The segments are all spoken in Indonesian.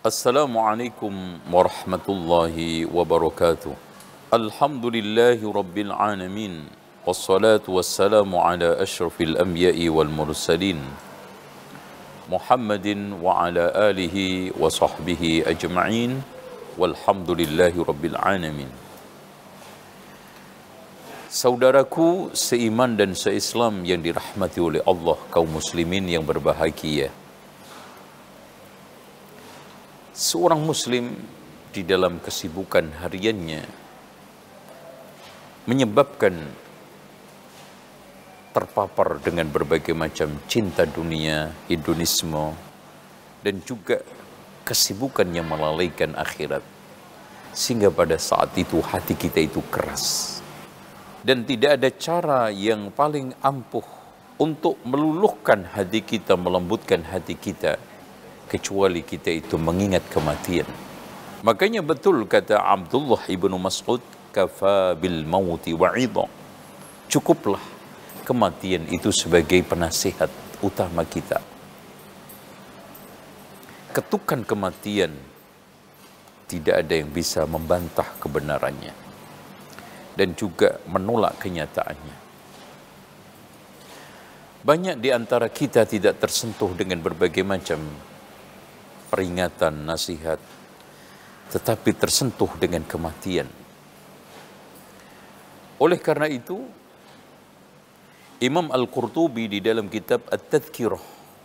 Assalamualaikum warahmatullahi wabarakatuh. Alhamdulillahi rabbil alamin. Wassalatu wassalamu ala ashrafil anbiya'i wal mursalin. Muhammadin wa ala alihi wa sahbihi ajma'in. Walhamdulillahi rabbil alamin. Saudaraku seiman dan seislam yang dirahmati oleh Allah, kaum muslimin yang berbahagia. Seorang muslim di dalam kesibukan hariannya menyebabkan terpapar dengan berbagai macam cinta dunia, hedonisme, dan juga kesibukan yang melalaikan akhirat. Sehingga pada saat itu hati kita itu keras. Dan tidak ada cara yang paling ampuh untuk meluluhkan hati kita, melembutkan hati kita, kecuali kita itu mengingat kematian. Makanya betul kata Abdullah ibnu Mas'ud, kafa bil mauti wa'idha. Cukuplah kematian itu sebagai penasihat utama kita. Ketukan kematian tidak ada yang bisa membantah kebenarannya dan juga menolak kenyataannya. Banyak di antara kita tidak tersentuh dengan berbagai macam peringatan, nasihat, tetapi tersentuh dengan kematian. Oleh karena itu, Imam Al-Qurtubi di dalam kitab At-Tadhkirah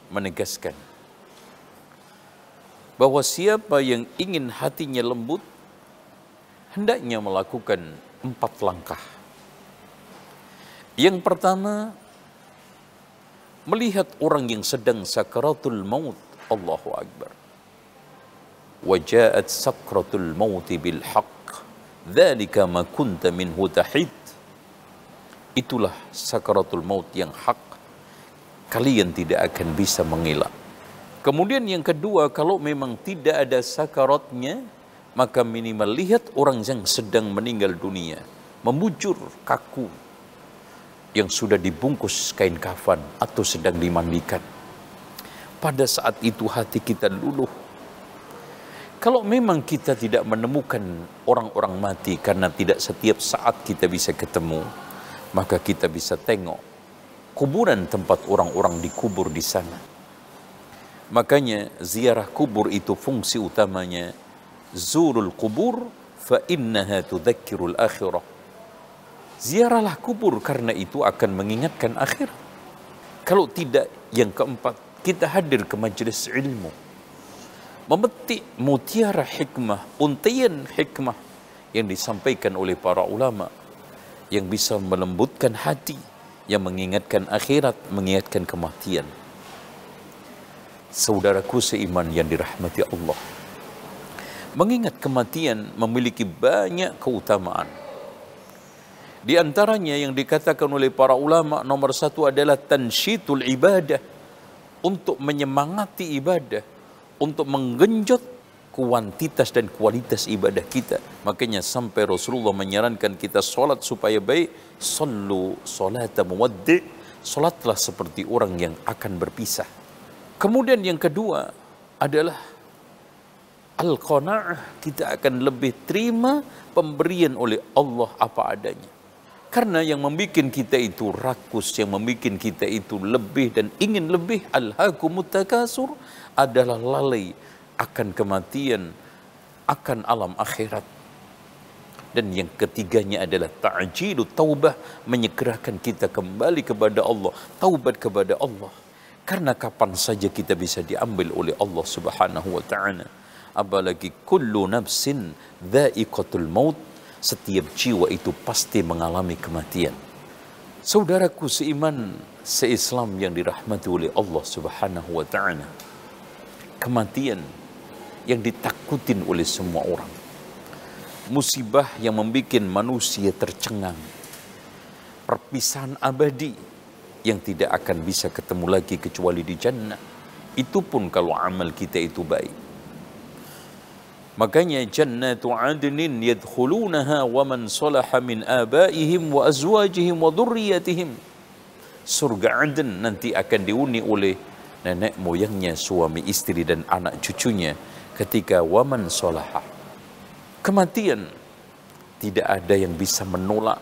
menegaskan bahwa siapa yang ingin hatinya lembut, hendaknya melakukan 4 langkah. Yang pertama, melihat orang yang sedang sakaratul maut. Allahu Akbar. وَجَاءَتْ سَكْرَةُ الْمَوْتِ بِالْحَقِّ ذَلِكَ مَا كُنْتَ مِنْهُ تَحِدْ. Itulah sakaratul maut yang hak, kalian tidak akan bisa mengelak. Kemudian yang kedua, kalau memang tidak ada sakaratnya, maka minimal lihat orang yang sedang meninggal dunia, membujur kaku, yang sudah dibungkus kain kafan atau sedang dimandikan. Pada saat itu hati kita luluh. Kalau memang kita tidak menemukan orang-orang mati karena tidak setiap saat kita bisa ketemu, maka kita bisa tengok kuburan tempat orang-orang dikubur di sana. Makanya ziarah kubur itu fungsi utamanya, zurul kubur fa innaha tudzakkirul akhirah. Ziarahlah kubur karena itu akan mengingatkan akhirat. Kalau tidak, yang keempat, kita hadir ke majelis ilmu, memetik mutiara hikmah, untayan hikmah yang disampaikan oleh para ulama yang bisa melembutkan hati, yang mengingatkan akhirat, mengingatkan kematian. Saudaraku seiman yang dirahmati Allah, mengingat kematian memiliki banyak keutamaan. Di antaranya yang dikatakan oleh para ulama, nomor 1 adalah tansyitul ibadah, untuk menyemangati ibadah, untuk menggenjot kuantitas dan kualitas ibadah kita. Makanya sampai Rasulullah menyarankan kita solat supaya baik. Sallu salata muwaddi', solatlah seperti orang yang akan berpisah. Kemudian yang kedua adalah al-qanaah, kita akan lebih terima pemberian oleh Allah apa adanya. Karena yang membuat kita itu rakus, yang membuat kita itu lebih dan ingin lebih, alhaakumut takasur, adalah lalai akan kematian, akan alam akhirat. Dan yang ketiganya adalah ta'jilut taubah, menyegerakan kita kembali kepada Allah, taubat kepada Allah. Karena kapan saja kita bisa diambil oleh Allah Subhanahu wa ta'ala. Apalagi kullu nafsin dha'iqatul maut, setiap jiwa itu pasti mengalami kematian. Saudaraku seiman, seislam yang dirahmati oleh Allah Subhanahu wa ta'ala, kematian yang ditakutin oleh semua orang, musibah yang membuat manusia tercengang, perpisahan abadi yang tidak akan bisa ketemu lagi kecuali di jannah. Itu pun kalau amal kita itu baik. Makanya jannatu adnin yadkhulunaha wa man salaha min abaihim wa azwajihim wa dhurriyyatihim. Surga Aden nanti akan dihuni oleh nenek moyangnya, suami istri dan anak cucunya. ketika waman solaha. Kematian tidak ada yang bisa menolak,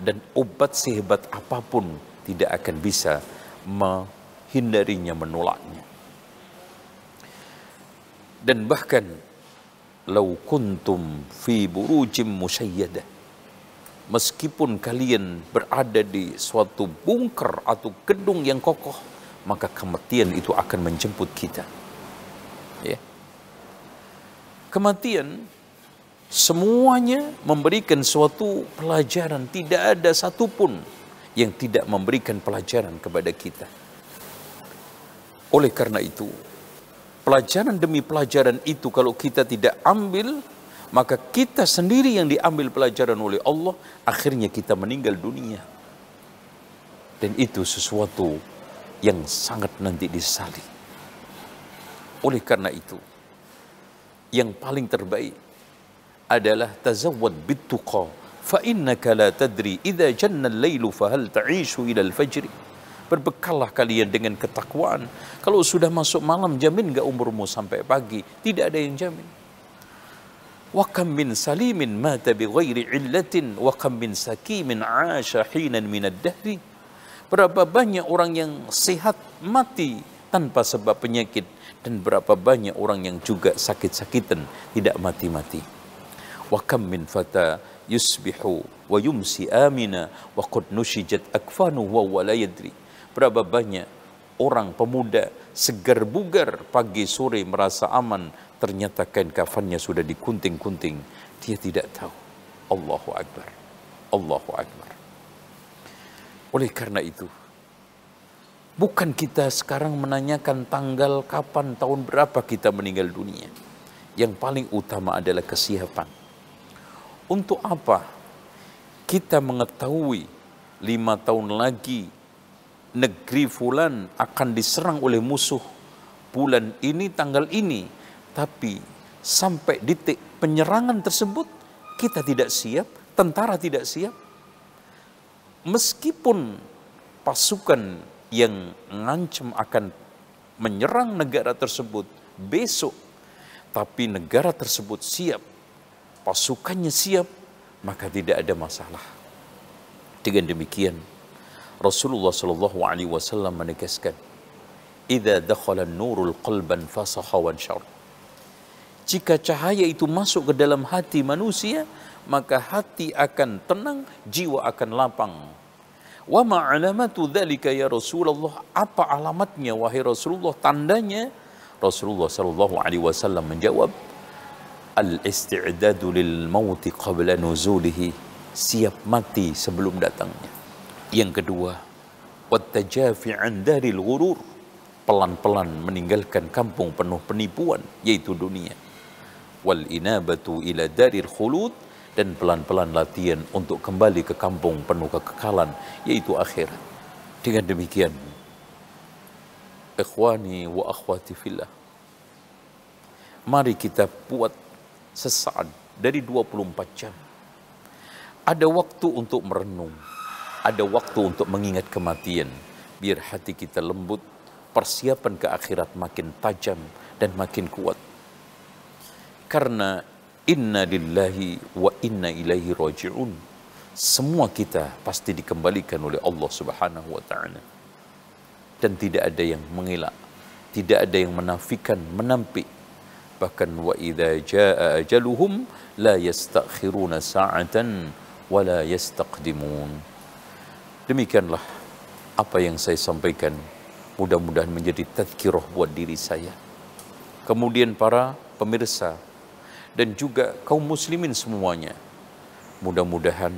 dan obat sehebat apapun tidak akan bisa menghindarinya, menolaknya. Dan bahkan lau kuntum fi burujim musayyadah, meskipun kalian berada di suatu bunker atau gedung yang kokoh, maka kematian itu akan menjemput kita. Ya. Kematian semuanya memberikan suatu pelajaran. Tidak ada satupun yang tidak memberikan pelajaran kepada kita. Oleh karena itu, pelajaran demi pelajaran itu kalau kita tidak ambil, maka kita sendiri yang diambil pelajaran oleh Allah, akhirnya kita meninggal dunia. Dan itu sesuatu yang sangat nanti disesali. Oleh karena itu, yang paling terbaik adalah tazawwad bittuqa fa innaka la tadri idza janna al-lailu fa hal ta'ishu ila al-fajr. Berbekallah kalian dengan ketakwaan. Kalau sudah masuk malam, jamin enggak umurmu sampai pagi? Tidak ada yang jamin. Wa kam min salimin mata bi ghairi illatin wa kam min sakimin 'asha hinan min ad-dahri. Berapa banyak orang yang sehat mati tanpa sebab penyakit, dan berapa banyak orang yang juga sakit-sakitan tidak mati-mati. Wa kam min fata yusbihu wa yumsi amina wa qad nushijat akfanuhu wa huwa la yadri. Berapa banyak orang pemuda segar bugar pagi sore merasa aman, ternyata kain kafannya sudah dikunting-kunting, dia tidak tahu. Allahu akbar. Allahu akbar. Oleh karena itu, bukan kita sekarang menanyakan tanggal kapan, tahun berapa kita meninggal dunia. Yang paling utama adalah kesiapan. Untuk apa kita mengetahui 5 tahun lagi negeri fulan akan diserang oleh musuh bulan ini, tanggal ini, tapi sampai detik penyerangan tersebut kita tidak siap, tentara tidak siap. Meskipun pasukan yang mengancam akan menyerang negara tersebut besok, tapi negara tersebut siap, pasukannya siap, maka tidak ada masalah. Dengan demikian, Rasulullah sallallahu alaihi wasallam menegaskan, "Idza dakhala an-nurul qalban fasakha wa anshar." Jika cahaya itu masuk ke dalam hati manusia, maka hati akan tenang, jiwa akan lapang. Wa ma alamatu dzalika ya Rasulullah? Apa alamatnya wahai Rasulullah, tandanya? Rasulullah sallallahu alaihi wasallam menjawab, al-isti'dadu lil mauti qabla nuzulihi, siap mati sebelum datangnya. Yang kedua, wattajafi an daril ghurur, pelan-pelan meninggalkan kampung penuh penipuan, yaitu dunia. Wal inabatu ila daril khulud, dan pelan-pelan latihan untuk kembali ke kampung penuh kekekalan, yaitu akhirat. Dengan demikian, ikhwani wa akhwati fillah, mari kita buat sesaat dari 24 jam. Ada waktu untuk merenung, ada waktu untuk mengingat kematian, biar hati kita lembut, persiapan ke akhirat makin tajam dan makin kuat. Karena inna lillahi wa inna ilaihi raji'un, semua kita pasti dikembalikan oleh Allah Subhanahu wa ta'ala. Dan tidak ada yang mengelak, tidak ada yang menafikan, menampik. Bahkan wa idza jaa ajaluhum la yastakhiruna sa'atan wa la yastaqdimun. Demikianlah apa yang saya sampaikan, mudah-mudahan menjadi tazkirah buat diri saya, kemudian para pemirsa, dan juga kaum muslimin semuanya. Mudah-mudahan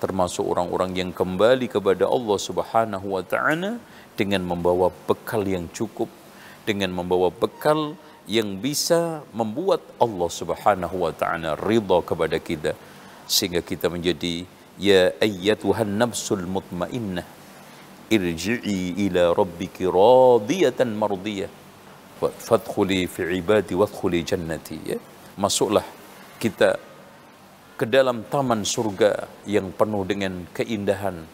termasuk orang-orang yang kembali kepada Allah Subhanahu wa ta'ala dengan membawa bekal yang cukup, dengan membawa bekal yang bisa membuat Allah Subhanahu wa ta'ala ridha kepada kita, sehingga kita menjadi ya ayyatuhan nafsul mutmainnah irji'i ila rabbiki radiyatan mardiyah fadkhuli fi ibadi wadkhuli jannati. Ya, masuklah kita ke dalam taman surga yang penuh dengan keindahan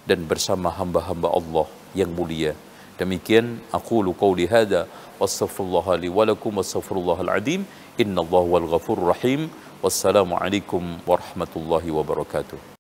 dan bersama hamba-hamba Allah yang mulia, Demikian aqulu qauli hadza wastaghfirullaha li wa lakum wastaghfirullahal azim innallaha wal ghafurur rahim. Wassalamualaikum warahmatullahi wabarakatuh.